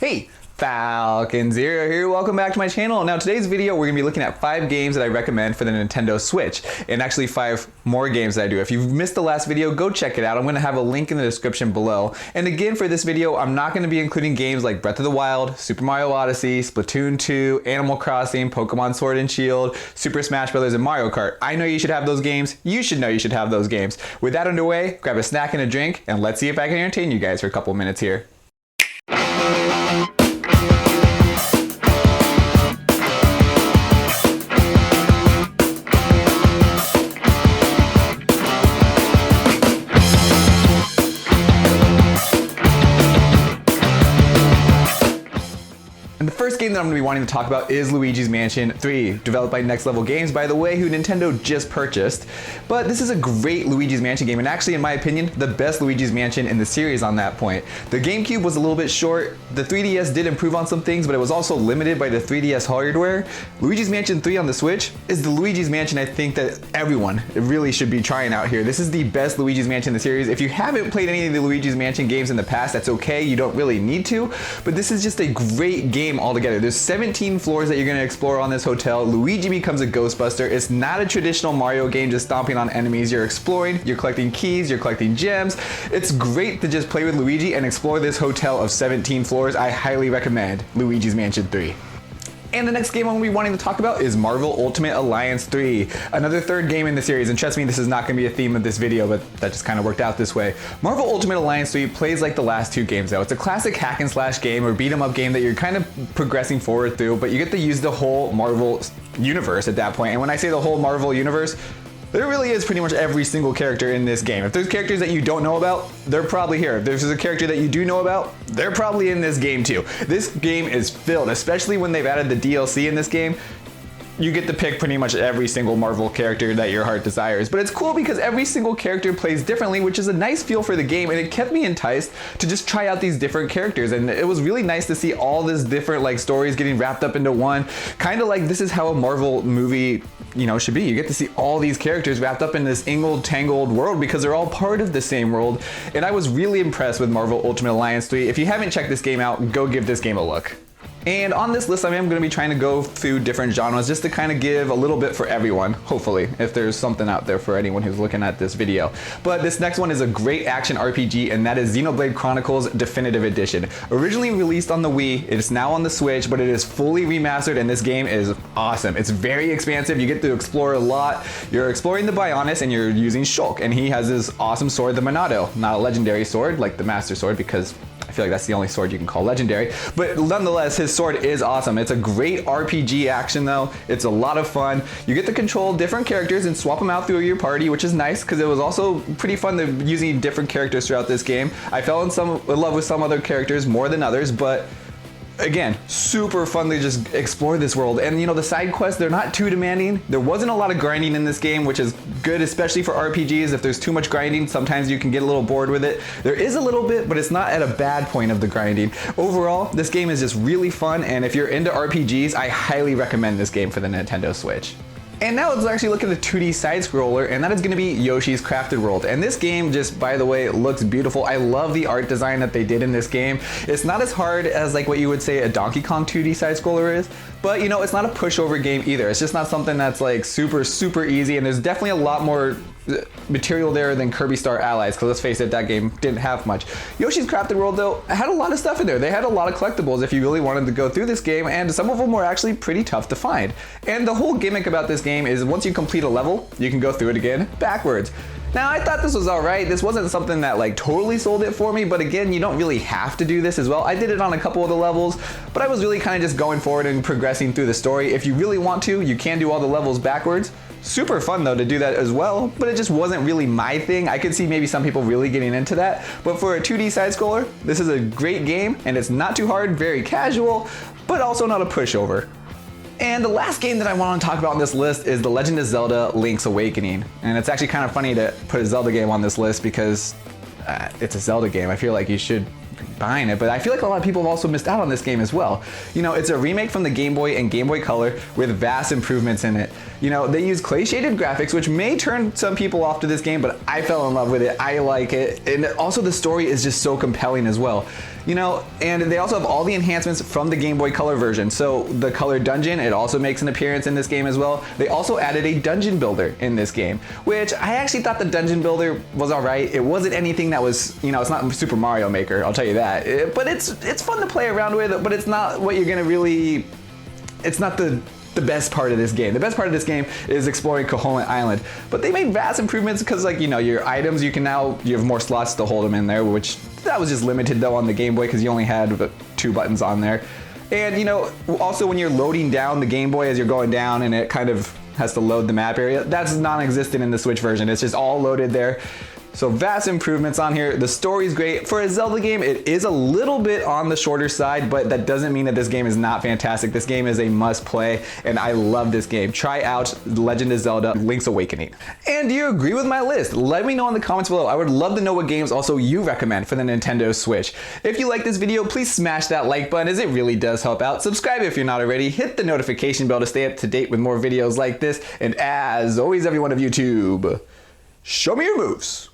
Hey, Falcon Zero here, welcome back to my channel. Now today's video we're going to be looking at 5 games that I recommend for the Nintendo Switch, and actually 5 more games that I do. If you've missed the last video, go check it out. I'm going to have a link in the description below. And again, for this video, I'm not going to be including games like Breath of the Wild, Super Mario Odyssey, Splatoon 2, Animal Crossing, Pokemon Sword and Shield, Super Smash Bros. And Mario Kart. I know you should have those games. You should know you should have those games. With that underway, grab a snack and a drink, and let's see if I can entertain you guys for a couple minutes here. And the first game that I'm going to be wanting to talk about is Luigi's Mansion 3, developed by Next Level Games, by the way, who Nintendo just purchased. But this is a great Luigi's Mansion game, and actually, in my opinion, the best Luigi's Mansion in the series on that point. The GameCube was a little bit short. The 3DS did improve on some things, but it was also limited by the 3DS hardware. Luigi's Mansion 3 on the Switch is the Luigi's Mansion I think that everyone really should be trying out here. This is the best Luigi's Mansion in the series. If you haven't played any of the Luigi's Mansion games in the past, that's okay. You don't really need to, but this is just a great game altogether. There's 17 floors that you're going to explore on this hotel. Luigi becomes a Ghostbuster. It's not a traditional Mario game just stomping on enemies. You're exploring, you're collecting keys, you're collecting gems. It's great to just play with Luigi and explore this hotel of 17 floors. I highly recommend Luigi's Mansion 3. And the next game I'm going to be wanting to talk about is Marvel Ultimate Alliance 3, another third game in the series, and trust me, this is not going to be a theme of this video, but that just kind of worked out this way. Marvel Ultimate Alliance 3 plays like the last 2 games though. It's a classic hack and slash game or beat 'em up game that you're kind of progressing forward through, but you get to use the whole Marvel universe at that point. And when I say the whole Marvel universe, there really is pretty much every single character in this game. If there's characters that you don't know about, they're probably here. If there's a character that you do know about, they're probably in this game too. This game is filled, especially when they've added the DLC in this game. You get to pick pretty much every single Marvel character that your heart desires. But it's cool because every single character plays differently, which is a nice feel for the game, and it kept me enticed to just try out these different characters. And it was really nice to see all this different like stories getting wrapped up into one. Kind of like this is how a Marvel movie, you know, should be. You get to see all these characters wrapped up in this tangled world because they're all part of the same world. And I was really impressed with Marvel Ultimate Alliance 3. If you haven't checked this game out, go give this game a look. And on this list, I am going to be trying to go through different genres just to kind of give a little bit for everyone, hopefully, if there's something out there for anyone who's looking at this video. But this next one is a great action RPG, and that is Xenoblade Chronicles Definitive Edition. Originally released on the Wii, it is now on the Switch, but it is fully remastered, and this game is awesome. It's very expansive. You get to explore a lot. You're exploring the Bionis, and you're using Shulk, and he has this awesome sword, the Monado. Not a legendary sword like the Master Sword, because I feel like that's the only sword you can call legendary, but nonetheless, his sword is awesome. It's a great RPG action though. It's a lot of fun. You get to control different characters and swap them out through your party, which is nice because it was also pretty fun to using different characters throughout this game. I fell in love with some other characters more than others, but again, super fun to just explore this world. And you know, the side quests, they're not too demanding. There wasn't a lot of grinding in this game, which is good, especially for RPGs. If there's too much grinding, sometimes you can get a little bored with it. There is a little bit, but it's not at a bad point of the grinding. Overall, this game is just really fun, and if you're into RPGs, I highly recommend this game for the Nintendo Switch. And now let's actually look at the 2D side scroller, and that is going to be Yoshi's Crafted World. And this game just, by the way, looks beautiful. I love the art design that they did in this game. It's not as hard as like what you would say a Donkey Kong 2D side scroller is, but you know, it's not a pushover game either. It's just not something that's like super easy, and there's definitely a lot more material there than Kirby Star Allies, because let's face it, that game didn't have much. Yoshi's Crafted World though had a lot of stuff in there. They had a lot of collectibles if you really wanted to go through this game, and some of them were actually pretty tough to find. And the whole gimmick about this game is once you complete a level, you can go through it again backwards. Now, I thought this was alright. This wasn't something that like totally sold it for me, but again, you don't really have to do this as well. I did it on a couple of the levels, but I was really kind of just going forward and progressing through the story. If you really want to, you can do all the levels backwards. Super fun though to do that as well, but it just wasn't really my thing. I could see maybe some people really getting into that, but for a 2D side scroller, this is a great game, and it's not too hard, very casual, but also not a pushover. And the last game that I want to talk about on this list is The Legend of Zelda Link's Awakening. And it's actually kind of funny to put a Zelda game on this list because it's a Zelda game. I feel like you should buying it, but I feel like a lot of people have also missed out on this game as well. You know, it's a remake from the Game Boy and Game Boy Color with vast improvements in it. You know, they use clay shaded graphics, which may turn some people off to this game, but I fell in love with it. I like it. And also the story is just so compelling as well. You know, and they also have all the enhancements from the Game Boy Color version. So the Color Dungeon, it also makes an appearance in this game as well. They also added a dungeon builder in this game, which I actually thought the dungeon builder was all right. It wasn't anything that was, you know, it's not Super Mario Maker, I'll tell you that. But it's fun to play around with, but it's not what you're gonna really, it's not the best part of this game. The best part of this game is exploring Koholint Island, but they made vast improvements because, like, you know, your items, you have more slots to hold them in there, which that was just limited though on the Game Boy because you only had 2 buttons on there. And you know, also when you're loading down the Game Boy as you're going down and it kind of has to load the map area, that's non-existent in the Switch version. It's just all loaded there. So vast improvements on here. The story's great. For a Zelda game, it is a little bit on the shorter side, but that doesn't mean that this game is not fantastic. This game is a must play, and I love this game. Try out Legend of Zelda Link's Awakening. And do you agree with my list? Let me know in the comments below. I would love to know what games also you recommend for the Nintendo Switch. If you like this video, please smash that like button as it really does help out. Subscribe if you're not already. Hit the notification bell to stay up to date with more videos like this. And as always, everyone of YouTube, show me your moves.